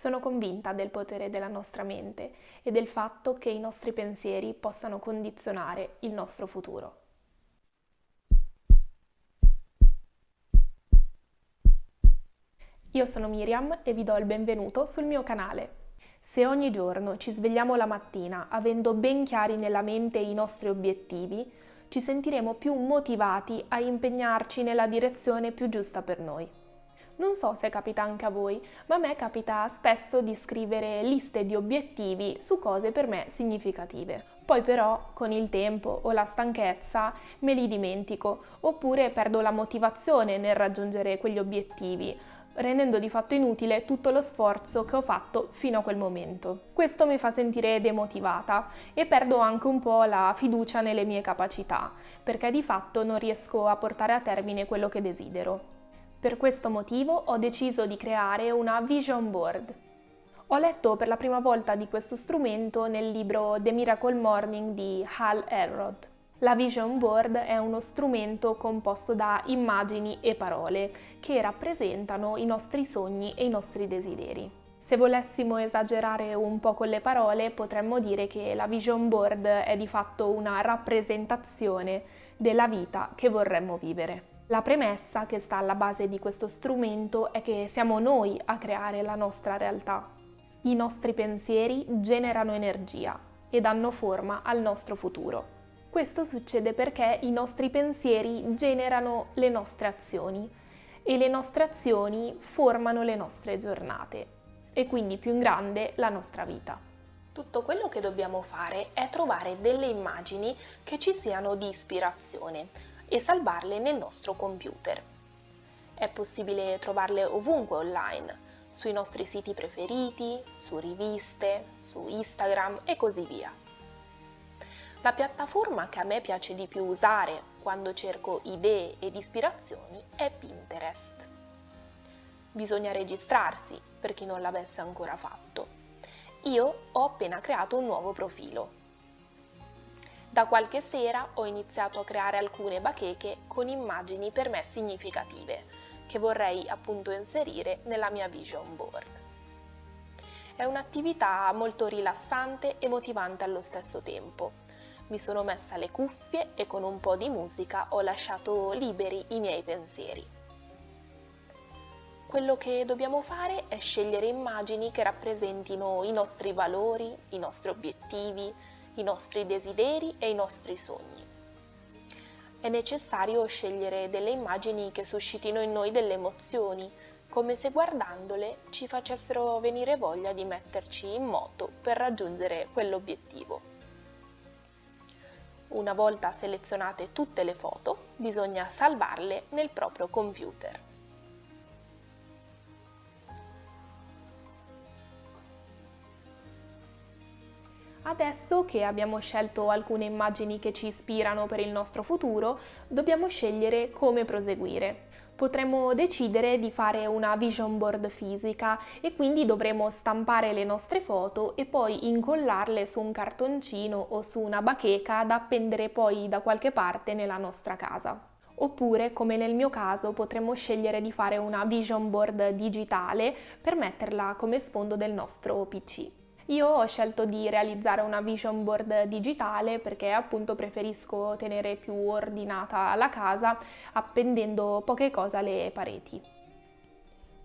Sono convinta del potere della nostra mente e del fatto che i nostri pensieri possano condizionare il nostro futuro. Io sono Miriam e vi do il benvenuto sul mio canale. Se ogni giorno ci svegliamo la mattina avendo ben chiari nella mente i nostri obiettivi, ci sentiremo più motivati a impegnarci nella direzione più giusta per noi. Non so se capita anche a voi, ma a me capita spesso di scrivere liste di obiettivi su cose per me significative. Poi però, con il tempo o la stanchezza, me li dimentico, oppure perdo la motivazione nel raggiungere quegli obiettivi, rendendo di fatto inutile tutto lo sforzo che ho fatto fino a quel momento. Questo mi fa sentire demotivata e perdo anche un po' la fiducia nelle mie capacità, perché di fatto non riesco a portare a termine quello che desidero. Per questo motivo ho deciso di creare una vision board. Ho letto per la prima volta di questo strumento nel libro The Miracle Morning di Hal Elrod. La vision board è uno strumento composto da immagini e parole che rappresentano i nostri sogni e i nostri desideri. Se volessimo esagerare un po' con le parole, potremmo dire che la vision board è di fatto una rappresentazione della vita che vorremmo vivere. La premessa che sta alla base di questo strumento è che siamo noi a creare la nostra realtà. I nostri pensieri generano energia e danno forma al nostro futuro. Questo succede perché i nostri pensieri generano le nostre azioni e le nostre azioni formano le nostre giornate e quindi più in grande la nostra vita. Tutto quello che dobbiamo fare è trovare delle immagini che ci siano di ispirazione e salvarle nel nostro computer. È possibile trovarle ovunque online, sui nostri siti preferiti, su riviste, su Instagram e così via. La piattaforma che a me piace di più usare quando cerco idee ed ispirazioni è Pinterest. Bisogna registrarsi per chi non l'avesse ancora fatto. Io ho appena creato un nuovo profilo. Da qualche sera ho iniziato a creare alcune bacheche con immagini per me significative, che vorrei appunto inserire nella mia vision board. È un'attività molto rilassante e motivante allo stesso tempo. Mi sono messa le cuffie e con un po' di musica ho lasciato liberi i miei pensieri. Quello che dobbiamo fare è scegliere immagini che rappresentino i nostri valori, i nostri obiettivi, i nostri desideri e i nostri sogni. È necessario scegliere delle immagini che suscitino in noi delle emozioni, come se guardandole ci facessero venire voglia di metterci in moto per raggiungere quell'obiettivo. Una volta selezionate tutte le foto, bisogna salvarle nel proprio computer. Adesso che abbiamo scelto alcune immagini che ci ispirano per il nostro futuro, dobbiamo scegliere come proseguire. Potremmo decidere di fare una vision board fisica e quindi dovremo stampare le nostre foto e poi incollarle su un cartoncino o su una bacheca da appendere poi da qualche parte nella nostra casa. Oppure, come nel mio caso, potremmo scegliere di fare una vision board digitale per metterla come sfondo del nostro PC. Io ho scelto di realizzare una vision board digitale perché appunto preferisco tenere più ordinata la casa appendendo poche cose alle pareti.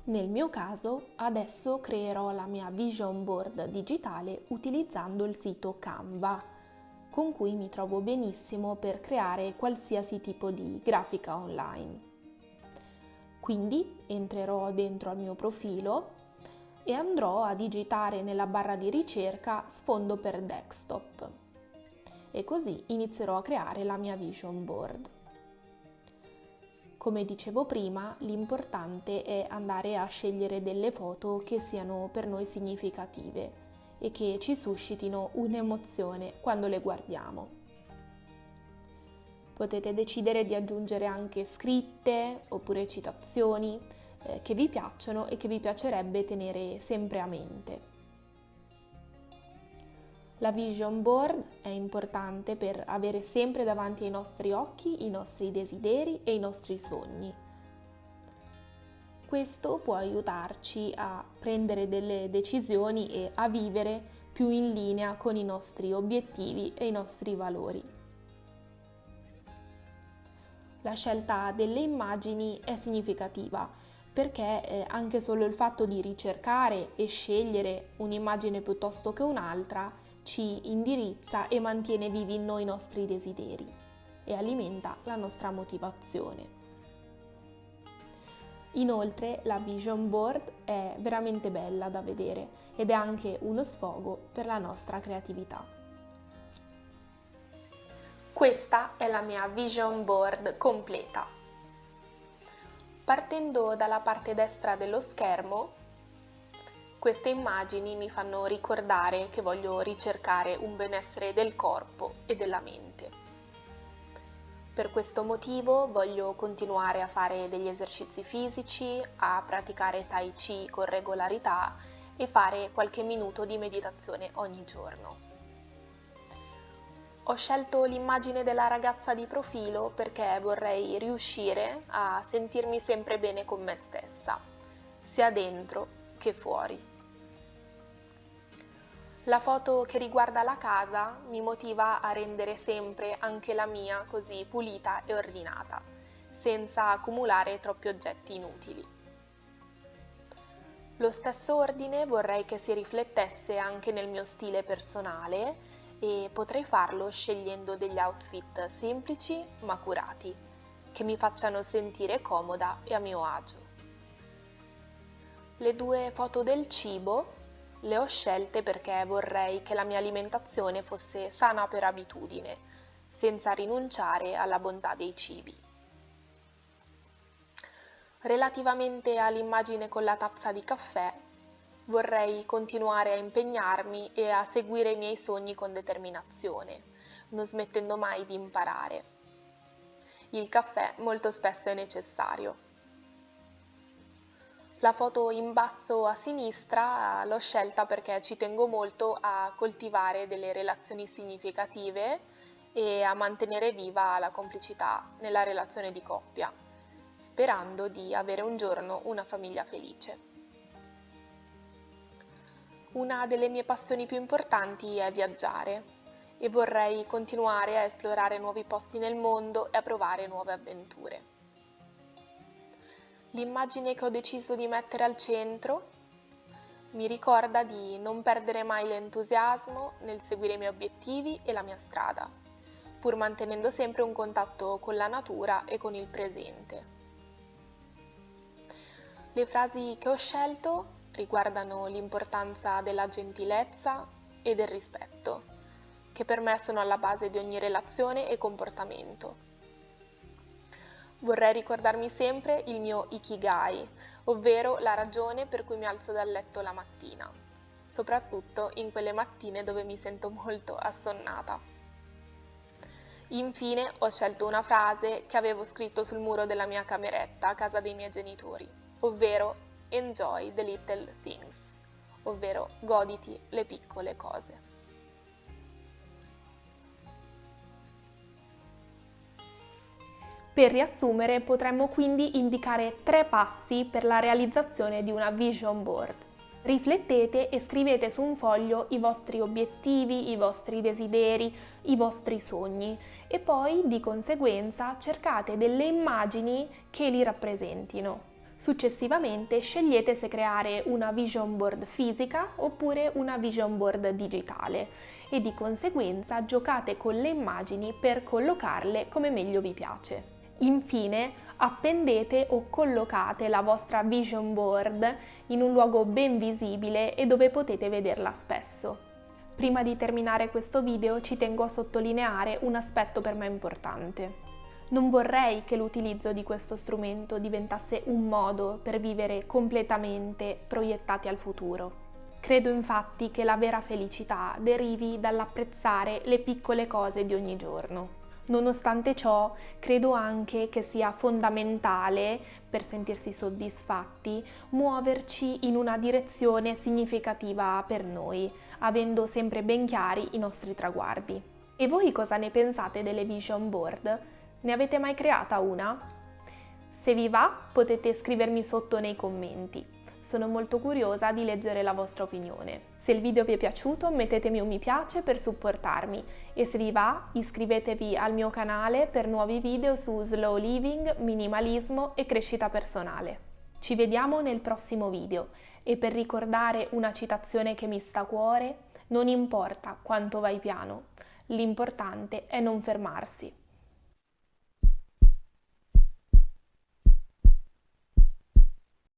Nel mio caso adesso creerò la mia vision board digitale utilizzando il sito Canva, con cui mi trovo benissimo per creare qualsiasi tipo di grafica online. Quindi entrerò dentro al mio profilo e andrò a digitare nella barra di ricerca sfondo per desktop e così inizierò a creare la mia vision board. Come dicevo prima, l'importante è andare a scegliere delle foto che siano per noi significative e che ci suscitino un'emozione quando le guardiamo. Potete decidere di aggiungere anche scritte oppure citazioni che vi piacciono e che vi piacerebbe tenere sempre a mente. La vision board è importante per avere sempre davanti ai nostri occhi i nostri desideri e i nostri sogni. Questo può aiutarci a prendere delle decisioni e a vivere più in linea con i nostri obiettivi e i nostri valori. La scelta delle immagini è significativa perché anche solo il fatto di ricercare e scegliere un'immagine piuttosto che un'altra ci indirizza e mantiene vivi in noi i nostri desideri e alimenta la nostra motivazione. Inoltre la vision board è veramente bella da vedere ed è anche uno sfogo per la nostra creatività. Questa è la mia vision board completa. Partendo dalla parte destra dello schermo, queste immagini mi fanno ricordare che voglio ricercare un benessere del corpo e della mente. Per questo motivo voglio continuare a fare degli esercizi fisici, a praticare Tai Chi con regolarità e fare qualche minuto di meditazione ogni giorno. Ho scelto l'immagine della ragazza di profilo perché vorrei riuscire a sentirmi sempre bene con me stessa, sia dentro che fuori. La foto che riguarda la casa mi motiva a rendere sempre anche la mia così pulita e ordinata, senza accumulare troppi oggetti inutili. Lo stesso ordine vorrei che si riflettesse anche nel mio stile personale e potrei farlo scegliendo degli outfit semplici ma curati, che mi facciano sentire comoda e a mio agio. Le due foto del cibo le ho scelte perché vorrei che la mia alimentazione fosse sana per abitudine, senza rinunciare alla bontà dei cibi. Relativamente all'immagine con la tazza di caffè, vorrei continuare a impegnarmi e a seguire i miei sogni con determinazione, non smettendo mai di imparare. Il caffè molto spesso è necessario. La foto in basso a sinistra l'ho scelta perché ci tengo molto a coltivare delle relazioni significative e a mantenere viva la complicità nella relazione di coppia, sperando di avere un giorno una famiglia felice. Una delle mie passioni più importanti è viaggiare e vorrei continuare a esplorare nuovi posti nel mondo e a provare nuove avventure. L'immagine che ho deciso di mettere al centro mi ricorda di non perdere mai l'entusiasmo nel seguire i miei obiettivi e la mia strada, pur mantenendo sempre un contatto con la natura e con il presente. Le frasi che ho scelto riguardano l'importanza della gentilezza e del rispetto, che per me sono alla base di ogni relazione e comportamento. Vorrei ricordarmi sempre il mio Ikigai, ovvero la ragione per cui mi alzo dal letto la mattina, soprattutto in quelle mattine dove mi sento molto assonnata. Infine ho scelto una frase che avevo scritto sul muro della mia cameretta a casa dei miei genitori, ovvero Enjoy the little things, ovvero goditi le piccole cose. Per riassumere, potremmo quindi indicare 3 passi per la realizzazione di una vision board. Riflettete e scrivete su un foglio i vostri obiettivi, i vostri desideri, i vostri sogni e poi di conseguenza cercate delle immagini che li rappresentino. Successivamente scegliete se creare una vision board fisica oppure una vision board digitale e di conseguenza giocate con le immagini per collocarle come meglio vi piace. Infine, appendete o collocate la vostra vision board in un luogo ben visibile e dove potete vederla spesso. Prima di terminare questo video ci tengo a sottolineare un aspetto per me importante. Non vorrei che l'utilizzo di questo strumento diventasse un modo per vivere completamente proiettati al futuro. Credo infatti che la vera felicità derivi dall'apprezzare le piccole cose di ogni giorno. Nonostante ciò, credo anche che sia fondamentale, per sentirsi soddisfatti, muoverci in una direzione significativa per noi, avendo sempre ben chiari i nostri traguardi. E voi cosa ne pensate delle vision board? Ne avete mai creata una? Se vi va, potete scrivermi sotto nei commenti. Sono molto curiosa di leggere la vostra opinione. Se il video vi è piaciuto, mettetemi un mi piace per supportarmi e se vi va, iscrivetevi al mio canale per nuovi video su slow living, minimalismo e crescita personale. Ci vediamo nel prossimo video e per ricordare una citazione che mi sta a cuore, non importa quanto vai piano, l'importante è non fermarsi.